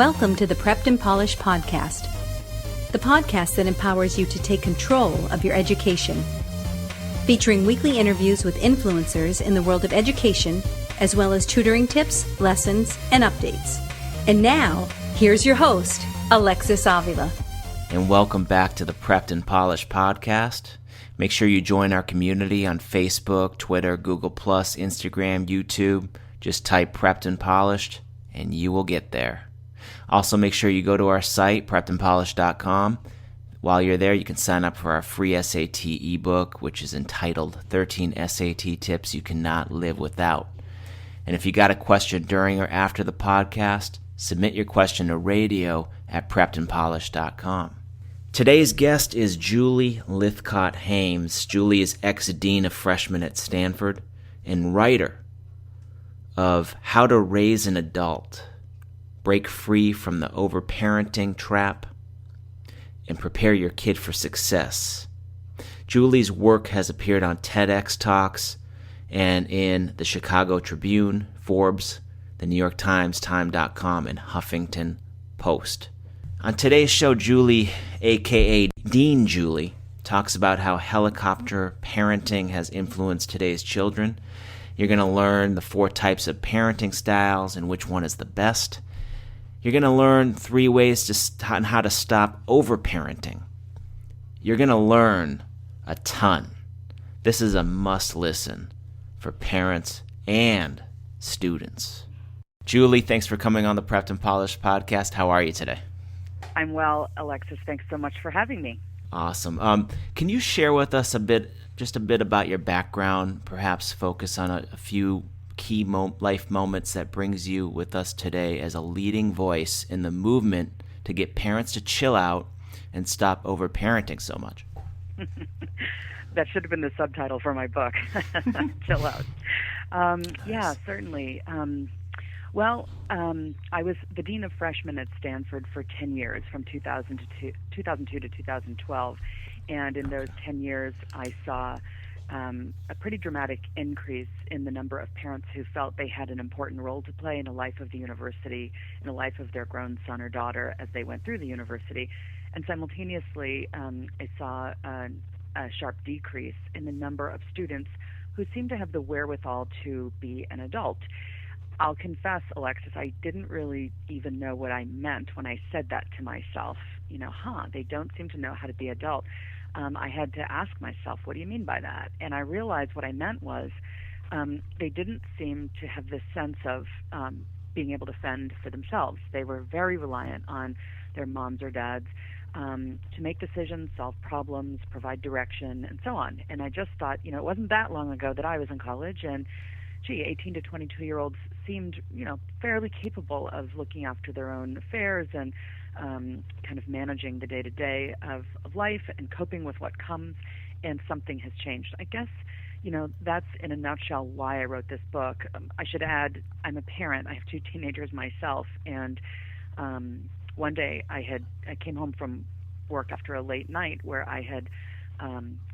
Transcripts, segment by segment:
Welcome to the Prepped and Polished podcast, the podcast that empowers you to take control of your education. Featuring weekly interviews with influencers in the world of education, as well as tutoring tips, lessons, and updates. And now, here's your host, Alexis Avila. And welcome back to the Prepped and Polished podcast. Make sure you join our community on Facebook, Twitter, Google+, Instagram, YouTube. Just type Prepped and Polished, and you will get there. Also, make sure you go to our site, preppedandpolished.com. While you're there, you can sign up for our free SAT ebook, which is entitled 13 SAT Tips You Cannot Live Without. And if you got a question during or after the podcast, submit your question to radio at preppedandpolished.com. Today's guest is Julie Lythcott-Haims. Julie is ex-dean of freshmen at Stanford and writer of How to Raise an Adult, Break Free from the Overparenting Trap, and Prepare Your Kid for Success. Julie's work has appeared on TEDx Talks and in the Chicago Tribune, Forbes, the New York Times, Time.com, and Huffington Post. On today's show, Julie, a.k.a. Dean Julie, talks about how helicopter parenting has influenced today's children. You're going to learn the 4 types of parenting styles and which one is the best. You're going to learn 3 ways on how to stop overparenting. You're going to learn a ton. This is a must-listen for parents and students. Julie, thanks for coming on the Prepped and Polished podcast. How are you today? I'm well, Alexis. Thanks so much for having me. Awesome. Can you share with us a bit about your background, perhaps focus on a few key life moments that brings you with us today as a leading voice in the movement to get parents to chill out and stop overparenting so much? That should have been the subtitle for my book, Chill Out. Yeah, certainly. I was the dean of freshmen at Stanford for 10 years, from 2002 to 2012. And in those 10 years, I saw a pretty dramatic increase in the number of parents who felt they had an important role to play in the life of the university, in the life of their grown son or daughter as they went through the university. And simultaneously, I saw a sharp decrease in the number of students who seemed to have the wherewithal to be an adult. I'll confess, Alexis, I didn't really even know what I meant when I said that to myself. They don't seem to know how to be adult. I had to ask myself, what do you mean by that? And I realized what I meant was they didn't seem to have this sense of being able to fend for themselves. They were very reliant on their moms or dads to make decisions, solve problems, provide direction, and so on. And I just thought, it wasn't that long ago that I was in college, and 18 to 22-year-olds seemed, fairly capable of looking after their own affairs and kind of managing the day-to-day of life and coping with what comes, and something has changed. I guess, that's in a nutshell why I wrote this book. I should add, I'm a parent. I have 2 teenagers myself, and one day I came home from work after a late night where I had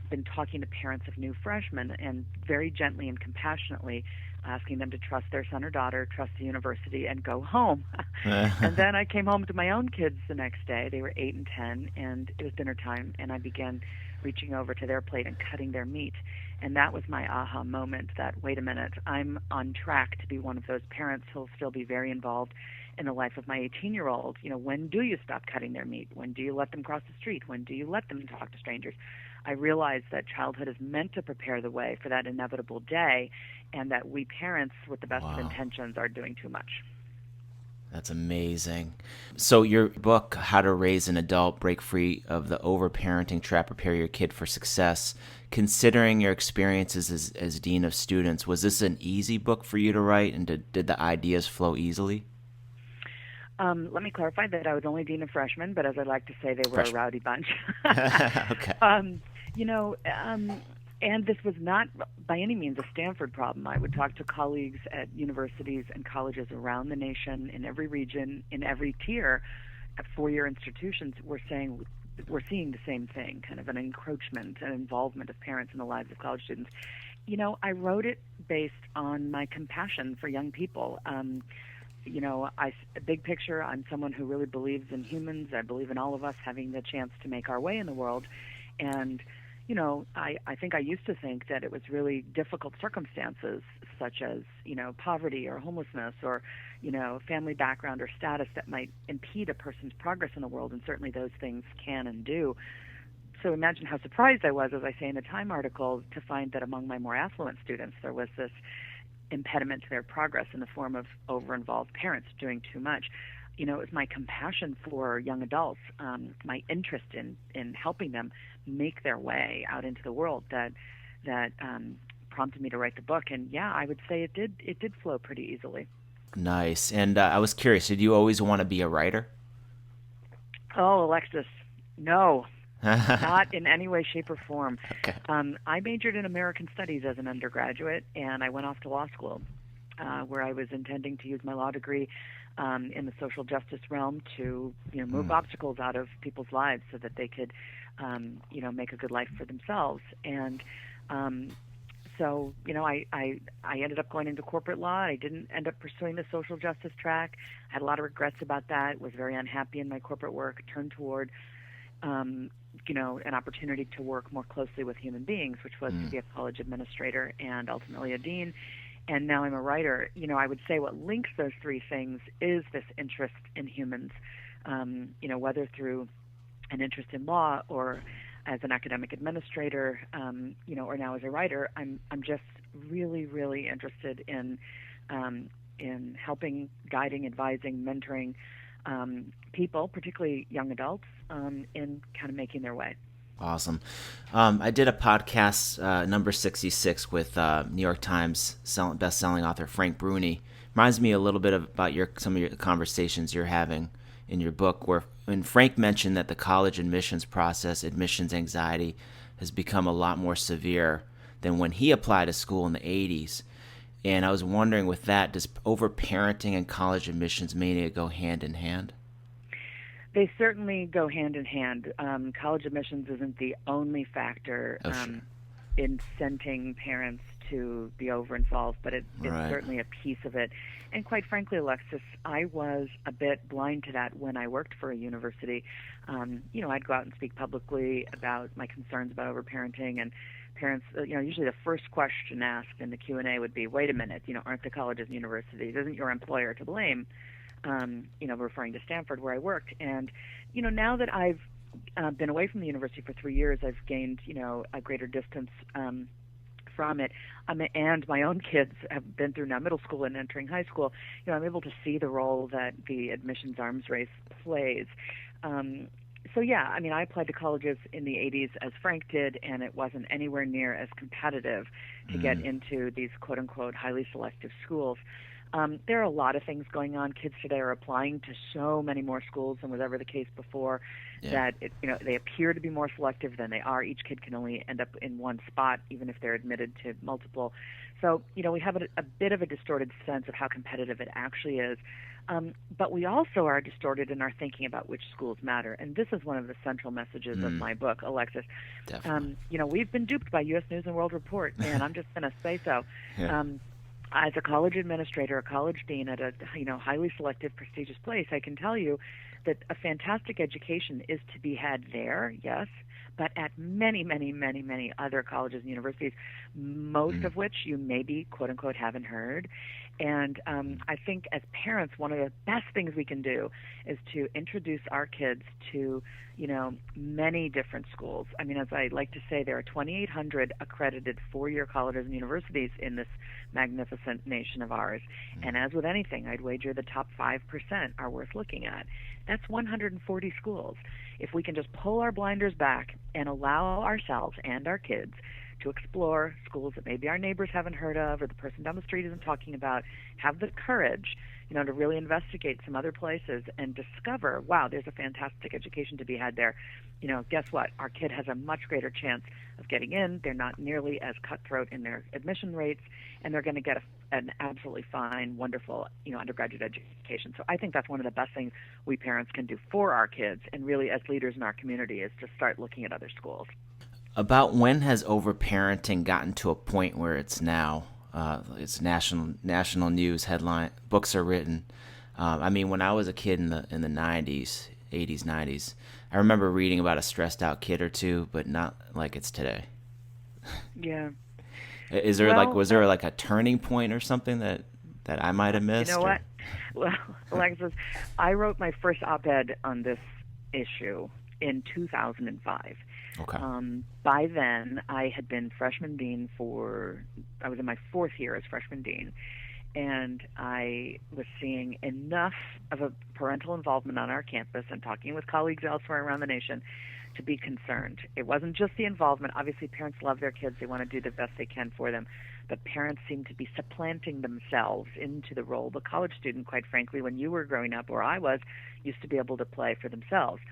been talking to parents of new freshmen and very gently and compassionately asking them to trust their son or daughter, trust the university, and go home. And then I came home to my own kids the next day. They were 8 and 10, and it was dinner time, and I began reaching over to their plate and cutting their meat. And that was my aha moment that, wait a minute, I'm on track to be one of those parents who'll still be very involved in the life of my 18-year-old. When do you stop cutting their meat? When do you let them cross the street? When do you let them talk to strangers? I realized that childhood is meant to prepare the way for that inevitable day, and that we parents with the best of intentions are doing too much. That's amazing. So your book, How to Raise an Adult, Break Free of the Overparenting Trap, Prepare Your Kid for Success, considering your experiences as Dean of Students, was this an easy book for you to write, and did the ideas flow easily? Let me clarify that I was only Dean of Freshmen, but as I like to say, they were a rowdy bunch. Okay. And this was not by any means a Stanford problem. I would talk to colleagues at universities and colleges around the nation, in every region, in every tier, at 4-year institutions. We're seeing the same thing, kind of an encroachment and involvement of parents in the lives of college students. I wrote it based on my compassion for young people. big picture, I'm someone who really believes in humans. I believe in all of us having the chance to make our way in the world. And, I think I used to think that it was really difficult circumstances such as, poverty or homelessness or, family background or status that might impede a person's progress in the world. And certainly those things can and do. So imagine how surprised I was, as I say in the Time article, to find that among my more affluent students, there was this impediment to their progress in the form of over-involved parents doing too much. It was my compassion for young adults, my interest in helping them make their way out into the world that prompted me to write the book. And yeah, I would say it did flow pretty easily. Nice. And I was curious, did you always want to be a writer? Oh, Alexis, no. Not in any way, shape, or form. Okay. I majored in American Studies as an undergraduate, and I went off to law school, where I was intending to use my law degree in the social justice realm to, move obstacles out of people's lives so that they could, make a good life for themselves. And so, I ended up going into corporate law. I didn't end up pursuing the social justice track. I had a lot of regrets about that. Was very unhappy in my corporate work. Turned toward an opportunity to work more closely with human beings, which was to be a college administrator and ultimately a dean. And now I'm a writer. I would say what links those three things is this interest in humans, whether through an interest in law or as an academic administrator, or now as a writer. I'm just really, really interested in helping, guiding, advising, mentoring people, particularly young adults, in kind of making their way. Awesome. I did a podcast, number 66, with New York Times best-selling author Frank Bruni. Reminds me a little bit about some of your conversations you're having in your book, when Frank mentioned that the college admissions process, admissions anxiety, has become a lot more severe than when he applied to school in the 80s. And I was wondering, with that, does overparenting and college admissions mania go hand in hand? They certainly go hand in hand. College admissions isn't the only factor incenting parents to be over-involved, but it's certainly a piece of it. And quite frankly, Alexis, I was a bit blind to that when I worked for a university. I'd go out and speak publicly about my concerns about overparenting, and parents, usually the first question asked in the Q&A would be, wait a minute, aren't the colleges and universities, isn't your employer to blame? Referring to Stanford where I worked. And, now that I've been away from the university for 3 years, I've gained, a greater distance from it. And my own kids have been through now middle school and entering high school. I'm able to see the role that the admissions arms race plays. So yeah, I applied to colleges in the 80s as Frank did, and it wasn't anywhere near as competitive to get into these quote-unquote highly selective schools. There are a lot of things going on. Kids today are applying to so many more schools than was ever the case before. That they appear to be more selective than they are. Each kid can only end up in one spot, even if they're admitted to multiple. So we have a bit of a distorted sense of how competitive it actually is. But we also are distorted in our thinking about which schools matter. And this is one of the central messages of my book, Alexis. Definitely. We've been duped by U.S. News and World Report, and I'm just going to say so. Yeah. As a college administrator, a college dean at a highly selective, prestigious place, I can tell you that a fantastic education is to be had there, yes, but at many, many, many, many other colleges and universities, most of which you maybe, quote unquote, haven't heard. And I think as parents, one of the best things we can do is to introduce our kids to, many different schools. As I like to say, there are 2,800 accredited four-year colleges and universities in this magnificent nation of ours. And as with anything, I'd wager the top 5% are worth looking at. That's 140 schools. If we can just pull our blinders back and allow ourselves and our kids to explore schools that maybe our neighbors haven't heard of or the person down the street isn't talking about, have the courage, to really investigate some other places and discover, wow, there's a fantastic education to be had there. Guess what? Our kid has a much greater chance of getting in. They're not nearly as cutthroat in their admission rates, and they're going to get an absolutely fine, wonderful, undergraduate education. So I think that's one of the best things we parents can do for our kids, and really as leaders in our community, is to start looking at other schools. About when has overparenting gotten to a point where it's now, it's national news headline, books are written, I mean, when I was a kid in the 90s, 80s, 90s, I remember reading about a stressed out kid or two, but not like it's today. Yeah. Is there was there like a turning point or something that I might have missed? You know what? Well, Alexis, I wrote my first op-ed on this issue in 2005. Okay. By then, I had been freshman dean I was in my fourth year as freshman dean, and I was seeing enough of a parental involvement on our campus and talking with colleagues elsewhere around the nation to be concerned. It wasn't just the involvement. Obviously, parents love their kids. They want to do the best they can for them. But parents seem to be supplanting themselves into the role. The college student, quite frankly, when you were growing up, or I was, used to be able to play for themselves.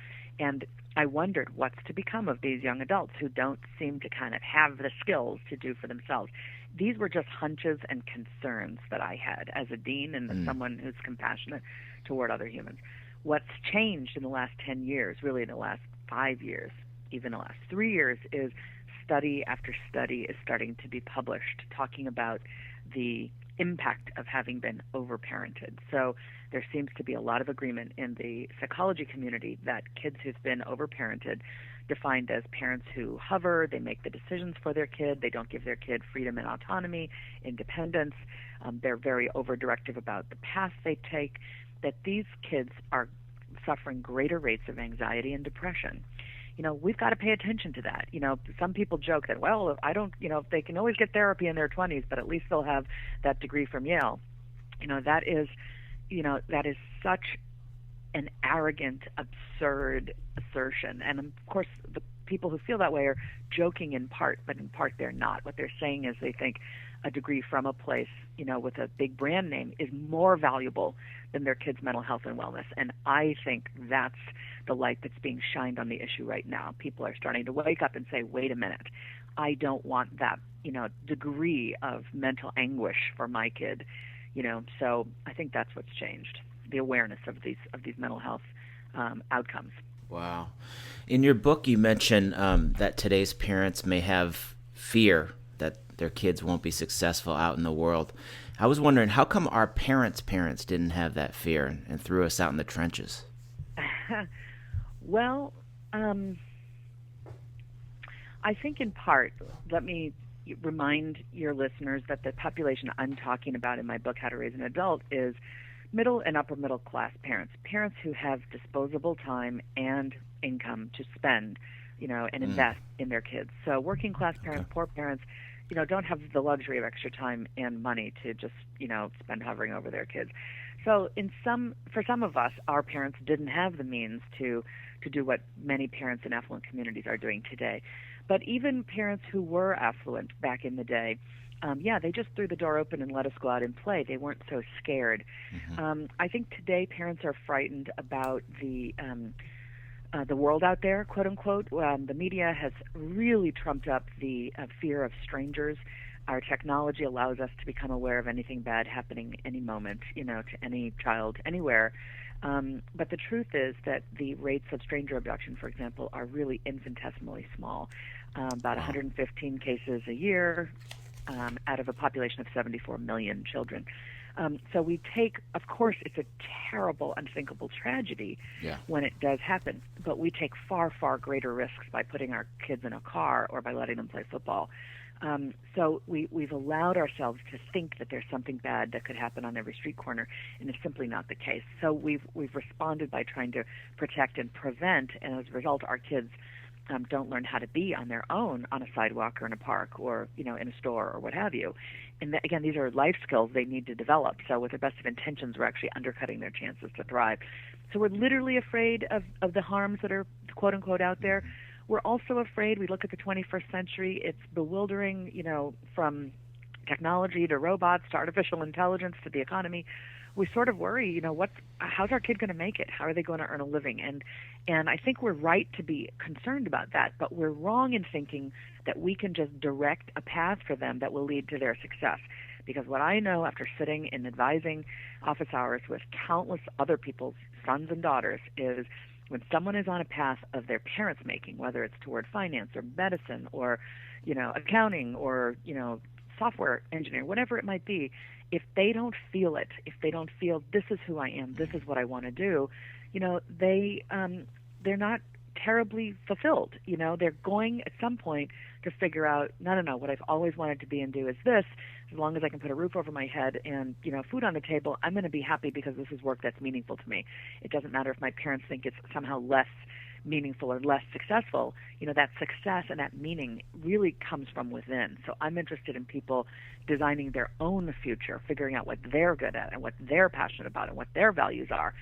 And I wondered what's to become of these young adults who don't seem to kind of have the skills to do for themselves. These were just hunches and concerns that I had as a dean and as someone who's compassionate toward other humans. What's changed in the last 10 years, really in the last 5 years, even the last 3 years, is study after study is starting to be published talking about the impact of having been overparented. So there seems to be a lot of agreement in the psychology community that kids who've been overparented, defined as parents who hover, they make the decisions for their kid, they don't give their kid freedom and autonomy, independence, they're very over-directive about the path they take, that these kids are suffering greater rates of anxiety and depression. We've got to pay attention to that. Some people joke that, well, I don't, they can always get therapy in their 20s, but at least they'll have that degree from Yale. That is such an arrogant, absurd assertion. And of course, the people who feel that way are joking in part, but in part they're not. What they're saying is they think a degree from a place, with a big brand name is more valuable than their kids' mental health and wellness. And I think that's the light that's being shined on the issue right now. People are starting to wake up and say, wait a minute, I don't want that, degree of mental anguish for my kid. So I think that's what's changed, the awareness of these mental health outcomes. Wow. In your book, you mention that today's parents may have fear that their kids won't be successful out in the world. I was wondering, how come our parents' didn't have that fear and threw us out in the trenches? Well, I think in part, let me remind your listeners that the population I'm talking about in my book, How to Raise an Adult, is middle and upper middle class parents who have disposable time and income to spend, and invest in their kids. So working class parents, poor parents, don't have the luxury of extra time and money to just, spend hovering over their kids. So for some of us, our parents didn't have the means to do what many parents in affluent communities are doing today. But even parents who were affluent back in the day, they just threw the door open and let us go out and play. They weren't so scared. Mm-hmm. I think today parents are frightened about the world out there, quote unquote. The media has really trumped up the fear of strangers. Our technology allows us to become aware of anything bad happening any moment, to any child anywhere. But the truth is that the rates of stranger abduction, for example, are really infinitesimally small. About 115 cases a year out of a population of 74 million children. So we take, of course, it's a terrible, unthinkable tragedy when it does happen, but we take far, far greater risks by putting our kids in a car or by letting them play football. So we've allowed ourselves to think that there's something bad that could happen on every street corner, and it's simply not the case. So we've responded by trying to protect and prevent, and as a result, our kids don't learn how to be on their own on a sidewalk or in a park or, in a store or what have you. And again, these are life skills they need to develop. So with the best of intentions, we're actually undercutting their chances to thrive. So we're literally afraid of the harms that are, quote unquote, out there. We're also afraid. We look at the 21st century. It's bewildering, from technology to robots to artificial intelligence to the economy. We sort of worry, how's our kid going to make it? How are they going to earn a living? And I think we're right to be concerned about that, but we're wrong in thinking that we can just direct a path for them that will lead to their success. Because what I know after sitting in advising office hours with countless other people's sons and daughters is when someone is on a path of their parents making, whether it's toward finance or medicine or, accounting or, software engineering, whatever it might be, if they don't feel it, if they don't feel this is who I am, this is what I want to do, they're not terribly fulfilled. They're going at some point to figure out, no, what I've always wanted to be and do is this. As long as I can put a roof over my head and, food on the table, I'm going to be happy because this is work that's meaningful to me. It doesn't matter if my parents think it's somehow less meaningful or less successful. That success and that meaning really comes from within. So I'm interested in people designing their own future, figuring out what they're good at and what they're passionate about and what their values are,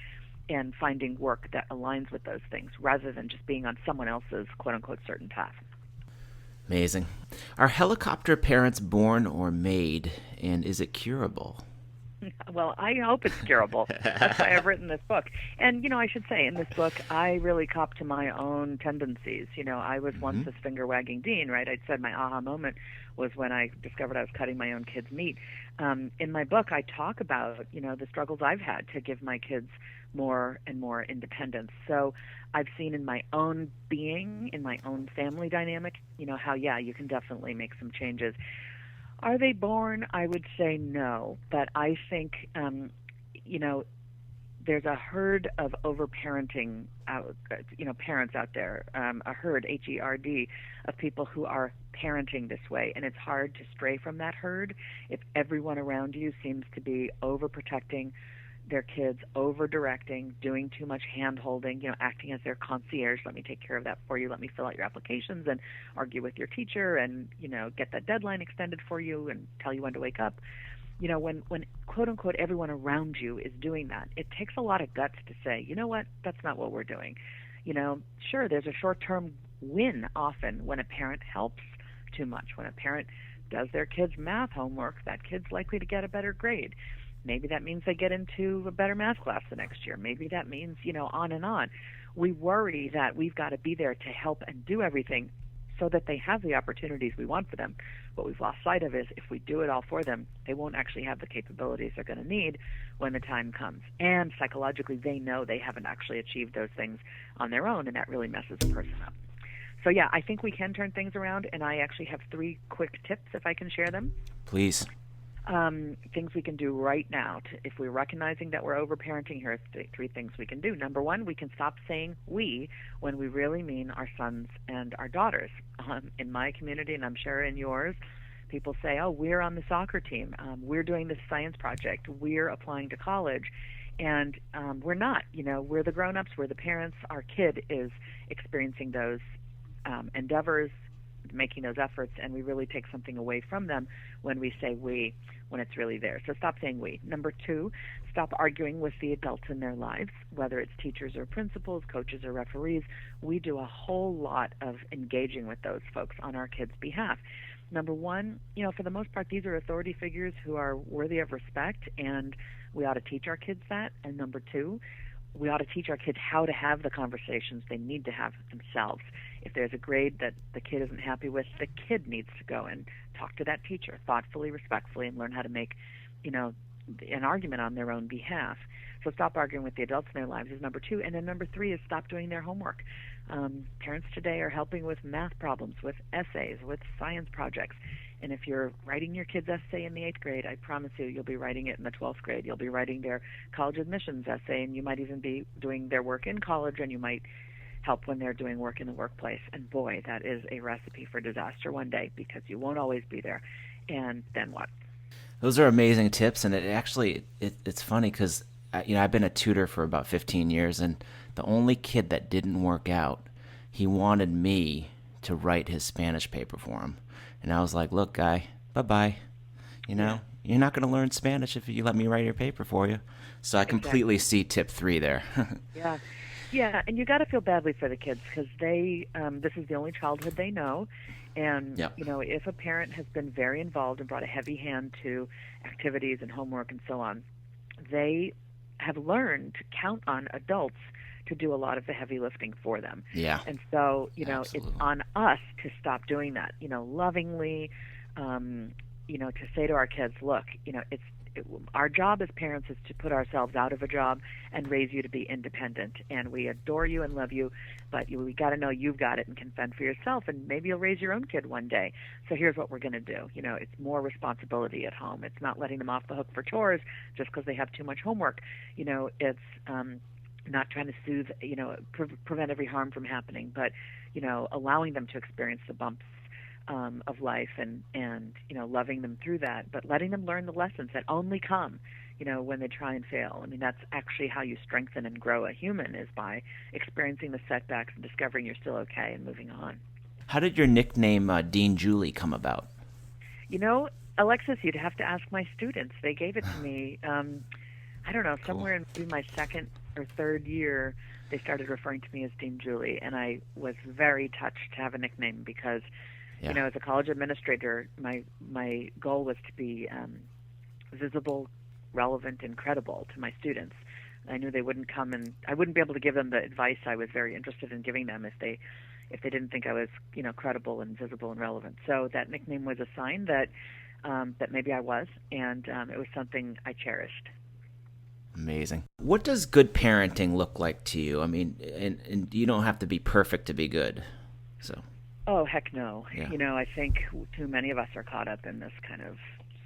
and finding work that aligns with those things rather than just being on someone else's quote-unquote certain path. Amazing. Are helicopter parents born or made, and is it curable? Well, I hope it's curable. That's why I've written this book. And, I should say, in this book, I really cop to my own tendencies. I was once this finger-wagging dean, right? I said my aha moment was when I discovered I was cutting my own kids' meat. In my book, I talk about, the struggles I've had to give my kids more and more independence. So I've seen in my own being, in my own family dynamic, how, you can definitely make some changes. Are they born? I would say no, but I think, there's a herd of overparenting, parents out there, a herd, H-E-R-D, of people who are parenting this way, and it's hard to stray from that herd if everyone around you seems to be overprotecting their kids, over-directing, doing too much hand-holding, acting as their concierge. Let me take care of that for you. Let me fill out your applications and argue with your teacher and, get that deadline extended for you and tell you when to wake up. When quote-unquote everyone around you is doing that, it takes a lot of guts to say, you know what, that's not what we're doing. Sure, there's a short-term win often when a parent helps too much. When a parent does their kids' math homework, that kid's likely to get a better grade. Maybe that means they get into a better math class the next year. Maybe that means, on and on. We worry that we've got to be there to help and do everything so that they have the opportunities we want for them. What we've lost sight of is if we do it all for them, they won't actually have the capabilities they're going to need when the time comes. And psychologically, they know they haven't actually achieved those things on their own, and that really messes a person up. So, I think we can turn things around, and I actually have 3 quick tips if I can share them. Please. Things we can do right now. If we're recognizing that we're overparenting, here are 3 things we can do. Number 1, we can stop saying we when we really mean our sons and our daughters. In my community, and I'm sure in yours, people say, oh, we're on the soccer team. We're doing this science project. We're applying to college. And we're not. We're the grown-ups. We're the parents. Our kid is experiencing those endeavors, making those efforts, and we really take something away from them when we say we, when it's really there. So stop saying we. Number 2, stop arguing with the adults in their lives, whether it's teachers or principals, coaches or referees. We do a whole lot of engaging with those folks on our kids' behalf. Number 1, for the most part, these are authority figures who are worthy of respect, and we ought to teach our kids that. And number 2, we ought to teach our kids how to have the conversations they need to have themselves. If there's a grade that the kid isn't happy with, the kid needs to go and talk to that teacher thoughtfully, respectfully, and learn how to make, an argument on their own behalf. So stop arguing with the adults in their lives is number 2. And then number 3 is stop doing their homework. Parents today are helping with math problems, with essays, with science projects. And if you're writing your kid's essay in the 8th grade, I promise you'll be writing it in the 12th grade. You'll be writing their college admissions essay, and you might even be doing their work in college, and you might help when they're doing work in the workplace. And boy, that is a recipe for disaster one day, because you won't always be there. And then what? Those are amazing tips, and it's funny because I've been a tutor for about 15 years, and the only kid that didn't work out, he wanted me to write his Spanish paper for him. And I was like, look, guy, bye-bye. You're not going to learn Spanish if you let me write your paper for you. So I completely see tip 3 there. Yeah, and you got to feel badly for the kids because they this is the only childhood they know. And, if a parent has been very involved and brought a heavy hand to activities and homework and so on, they have learned to count on adults to do a lot of the heavy lifting for them. Yeah. And so, Absolutely. it's on us to stop doing that, lovingly, to say to our kids, look, our job as parents is to put ourselves out of a job and raise you to be independent. And we adore you and love you, but we got to know you've got it and can fend for yourself, and maybe you'll raise your own kid one day. So here's what we're going to do. It's more responsibility at home. It's not letting them off the hook for chores just because they have too much homework. It's not trying to soothe, prevent every harm from happening, but, allowing them to experience the bumps of life and loving them through that, but letting them learn the lessons that only come, when they try and fail. I mean, that's actually how you strengthen and grow a human, is by experiencing the setbacks and discovering you're still okay and moving on. How did your nickname Dean Julie come about? Alexis, you'd have to ask my students. They gave it to me, I don't know, somewhere in maybe my second or third year, they started referring to me as Dean Julie, and I was very touched to have a nickname because as a college administrator, my goal was to be visible, relevant, and credible to my students. I knew they wouldn't come, and I wouldn't be able to give them the advice I was very interested in giving them if they didn't think I was credible and visible and relevant. So that nickname was a sign that maybe I was, and it was something I cherished. Amazing. What does good parenting look like to you? I mean, and you don't have to be perfect to be good. So. Oh, heck no. Yeah. I think too many of us are caught up in this kind of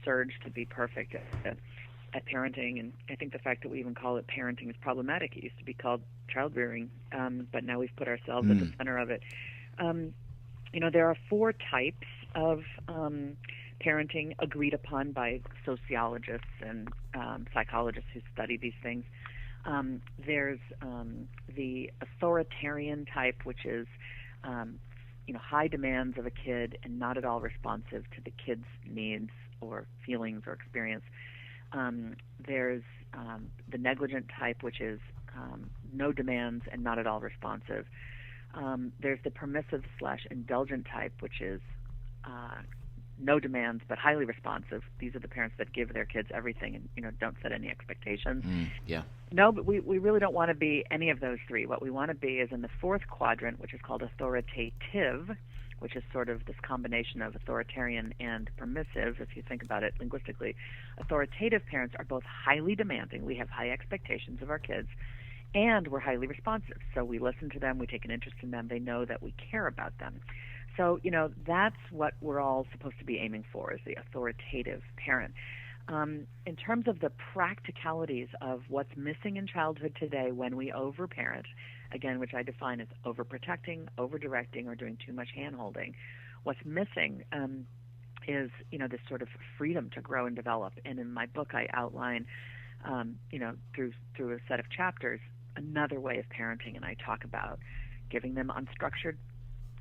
surge to be perfect at parenting, and I think the fact that we even call it parenting is problematic. It used to be called child rearing, but now we've put ourselves at the center of it. There are 4 types of parenting agreed upon by sociologists and psychologists who study these things. There's the authoritarian type, which is high demands of a kid and not at all responsive to the kid's needs or feelings or experience. There's the negligent type, which is no demands and not at all responsive. There's the permissive/indulgent type, which is no demands but highly responsive. These are the parents that give their kids everything and don't set any expectations. Yeah. No, but we really don't want to be any of those 3. What we want to be is in the 4th quadrant, which is called authoritative, which is sort of this combination of authoritarian and permissive, if you think about it linguistically. Authoritative parents are both highly demanding. We have high expectations of our kids, and we're highly responsive. So we listen to them, we take an interest in them, they know that we care about them. So, that's what we're all supposed to be aiming for, is the authoritative parent. In terms of the practicalities of what's missing in childhood today when we overparent, again, which I define as overprotecting, overdirecting, or doing too much hand-holding, what's missing is, this sort of freedom to grow and develop. And in my book, I outline, through a set of chapters, another way of parenting, and I talk about giving them unstructured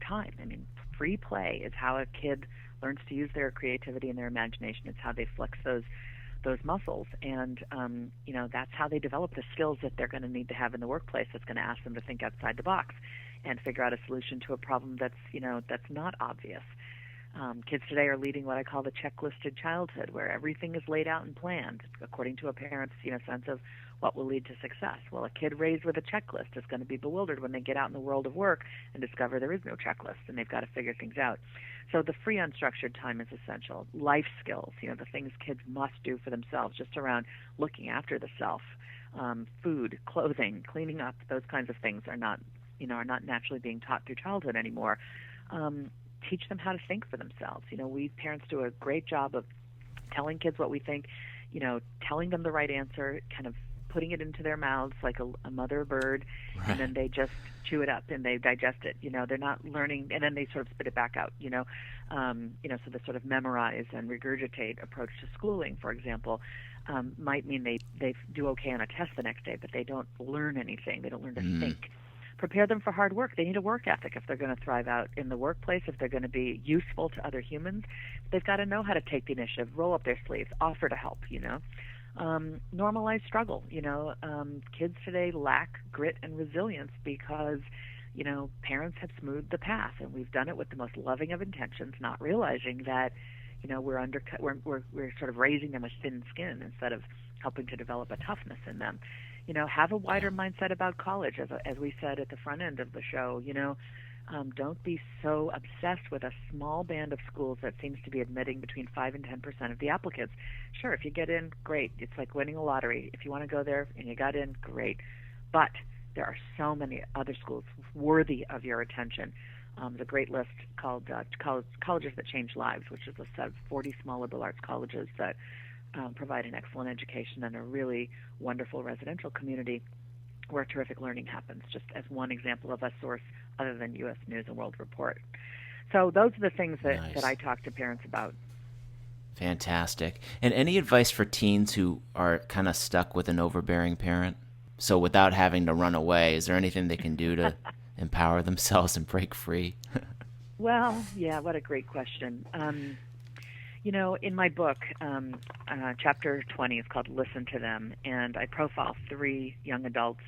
time. I mean, free play is how a kid learns to use their creativity and their imagination. It's how they flex those muscles, and that's how they develop the skills that they're going to need to have in the workplace. That's going to ask them to think outside the box and figure out a solution to a problem that's not obvious. Kids today are leading what I call the checklisted childhood, where everything is laid out and planned according to a parent's sense of what will lead to success. Well, a kid raised with a checklist is going to be bewildered when they get out in the world of work and discover there is no checklist, and they've got to figure things out. So the free unstructured time is essential. Life skills, the things kids must do for themselves, just around looking after the self, food, clothing, cleaning up, those kinds of things are not naturally being taught through childhood anymore. Teach them how to think for themselves. We parents do a great job of telling kids what we think, telling them the right answer, kind of putting it into their mouths like a mother bird, right. And then they just chew it up and they digest it. They're not learning, and then they sort of spit it back out. So the sort of memorize and regurgitate approach to schooling, for example, might mean they do okay on a test the next day, but they don't learn anything. They don't learn to think. Prepare them for hard work. They need a work ethic if they're going to thrive out in the workplace, if they're going to be useful to other humans. They've got to know how to take the initiative, roll up their sleeves, offer to help, Normalize struggle. Kids today lack grit and resilience because, parents have smoothed the path, and we've done it with the most loving of intentions, not realizing that, we're sort of raising them with thin skin instead of helping to develop a toughness in them. Have a wider mindset about college, as we said at the front end of the show. Don't be so obsessed with a small band of schools that seems to be admitting between 5 and 10% of the applicants. Sure, if you get in, great. It's like winning a lottery. If you want to go there and you got in, great. But there are so many other schools worthy of your attention. There's a great list called Colleges That Change Lives, which is a set of 40 small liberal arts colleges that provide an excellent education and a really wonderful residential community where terrific learning happens, just as one example of a source other than U.S. News and World Report. So those are the things that I talk to parents about. Fantastic. And any advice for teens who are kind of stuck with an overbearing parent? So without having to run away, is there anything they can do to empower themselves and break free? Well, yeah, what a great question. In my book, chapter 20 is called Listen to Them, and I profile 3 young adults,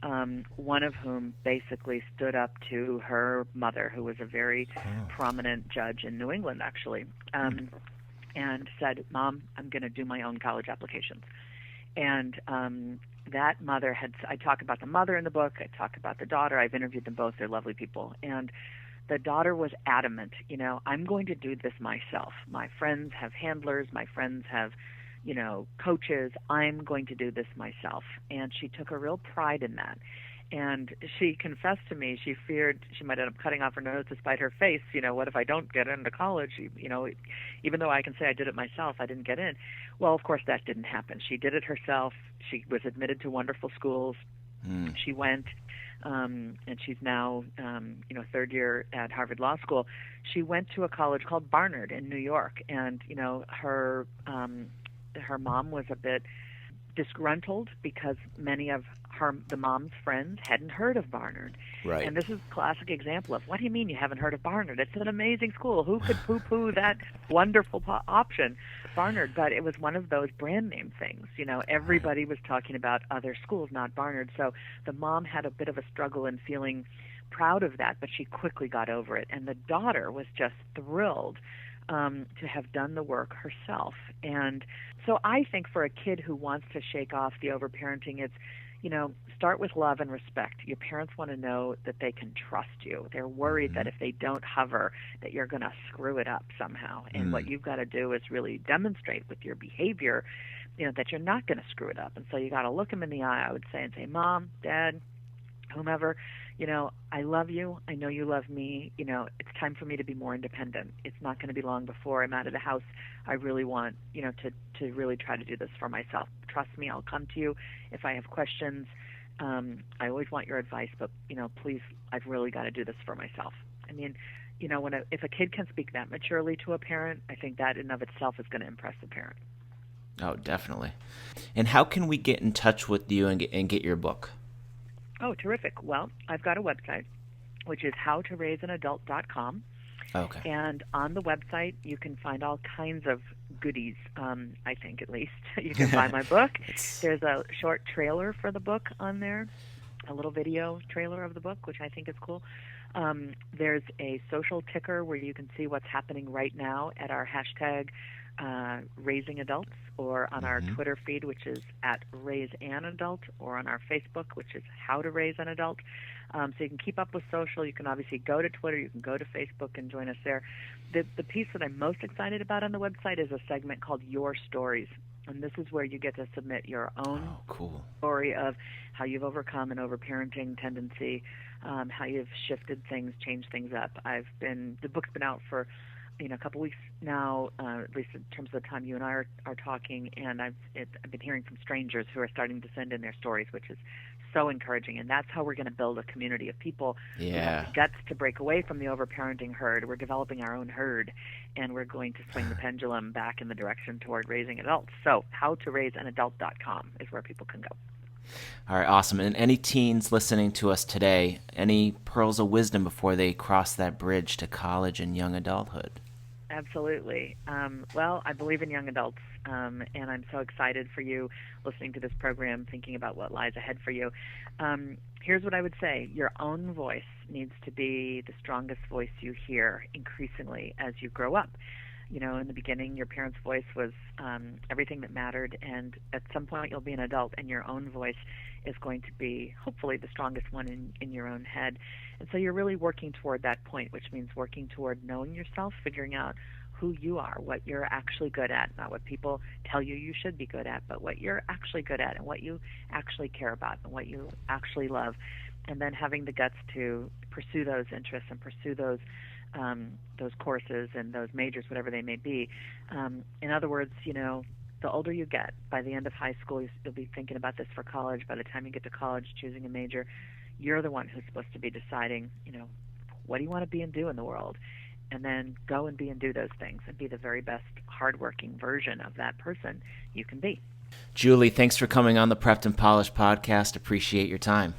one of whom basically stood up to her mother, who was a very prominent judge in New England, actually, and said, "Mom, I'm going to do my own college applications." And that mother I talk about the mother in the book, I talk about the daughter, I've interviewed them both, they're lovely people, and the daughter was adamant, I'm going to do this myself. My friends have handlers, my friends have, coaches, I'm going to do this myself. And she took a real pride in that. And she confessed to me she feared she might end up cutting off her nose to spite her face. What if I don't get into college? Even though I can say I did it myself, I didn't get in. Well, of course, that didn't happen. She did it herself. She was admitted to wonderful schools. She went, and she's now, third year at Harvard Law School. She went to a college called Barnard in New York, and her mom was a bit disgruntled because many of the mom's friends hadn't heard of Barnard. Right. And this is a classic example of, what do you mean you haven't heard of Barnard? It's an amazing school. Who could poo-poo that wonderful option, Barnard? But it was one of those brand name things. Everybody was talking about other schools, not Barnard. So the mom had a bit of a struggle in feeling proud of that, but she quickly got over it. And the daughter was just thrilled to have done the work herself. And so I think for a kid who wants to shake off the overparenting, it's, start with love and respect. Your parents want to know that they can trust you. They're worried that if they don't hover, that you're going to screw it up somehow. And what you've got to do is really demonstrate with your behavior, that you're not going to screw it up. And so you got to look them in the eye, I would say, and say, Mom, Dad, whomever, I love you. I know you love me. It's time for me to be more independent. It's not going to be long before I'm out of the house. I really want, to really try to do this for myself. Trust me, I'll come to you if I have questions. I always want your advice, but, please, I've really got to do this for myself. I mean, if a kid can speak that maturely to a parent, I think that in and of itself is going to impress the parent. Oh, definitely. And how can we get in touch with you and get your book? Oh, terrific. Well, I've got a website, which is howtoraiseanadult.com. Okay. And on the website, you can find all kinds of goodies, I think at least. You can buy my book. There's a short trailer for the book on there, a little video trailer of the book, which I think is cool. There's a social ticker where you can see what's happening right now at our hashtag Raising Adults, or on our Twitter feed, which is at Raise an Adult, or on our Facebook, which is How to Raise an Adult. So you can keep up with social. You can obviously go to Twitter. You can go to Facebook and join us there. The piece that I'm most excited about on the website is a segment called Your Stories. And this is where you get to submit your own story of how you've overcome an overparenting tendency, how you've shifted things, changed things up. The book's been out for a couple weeks now, at least in terms of the time you and I are talking, and I've been hearing from strangers who are starting to send in their stories, which is so encouraging. And that's how we're going to build a community of people who have the guts to break away from the overparenting herd. We're developing our own herd, and we're going to swing the pendulum back in the direction toward raising adults. So howtoraiseanadult.com is where people can go. All right, awesome. And any teens listening to us today, any pearls of wisdom before they cross that bridge to college and young adulthood? Absolutely. Well, I believe in young adults, and I'm so excited for you listening to this program, thinking about what lies ahead for you. Here's what I would say. Your own voice needs to be the strongest voice you hear increasingly as you grow up. In the beginning, your parents' voice was everything that mattered, and at some point you'll be an adult, and your own voice is going to be, hopefully, the strongest one in your own head. And so you're really working toward that point, which means working toward knowing yourself, figuring out who you are, what you're actually good at, not what people tell you should be good at, but what you're actually good at and what you actually care about and what you actually love. And then having the guts to pursue those interests and pursue those courses and those majors, whatever they may be. In other words, the older you get, by the end of high school, you'll be thinking about this for college. By the time you get to college, choosing a major, you're the one who's supposed to be deciding, what do you want to be and do in the world? And then go and be and do those things and be the very best hardworking version of that person you can be. Julie, thanks for coming on the Prepped and Polished podcast. Appreciate your time.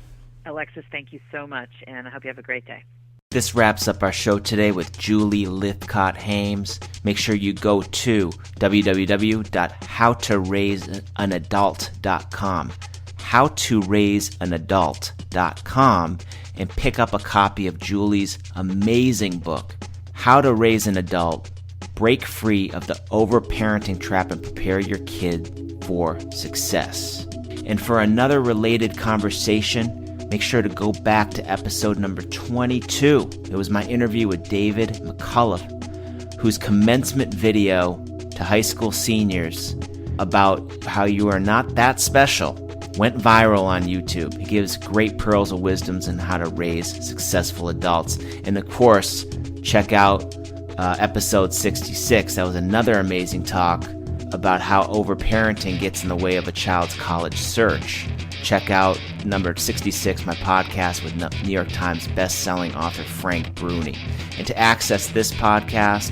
Alexis, thank you so much, and I hope you have a great day. This wraps up our show today with Julie Lythcott-Haims. Make sure you go to www.howtoraiseanadult.com, howtoraiseanadult.com, and pick up a copy of Julie's amazing book, How to Raise an Adult, Break Free of the Overparenting Trap and Prepare Your Kid for Success. And for another related conversation, make sure to go back to episode number 22. It was my interview with David McCullough, whose commencement video to high school seniors about how you are not that special went viral on YouTube. He gives great pearls of wisdoms on how to raise successful adults. And of course, check out episode 66. That was another amazing talk about how overparenting gets in the way of a child's college search. Check out number 66, my podcast with New York Times best-selling author Frank Bruni. And to access this podcast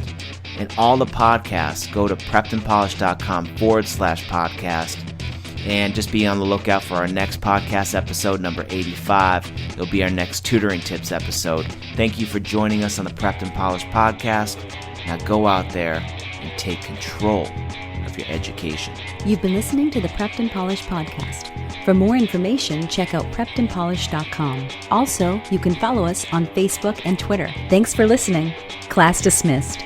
and all the podcasts, go to preppedandpolished.com/podcast. And just be on the lookout for our next podcast episode, number 85. It'll be our next tutoring tips episode. Thank you for joining us on the Prepped and Polished podcast. Now go out there and take control of your education. You've been listening to the Prepped and Polished podcast. For more information, check out preppedandpolished.com. Also, you can follow us on Facebook and Twitter. Thanks for listening. Class dismissed.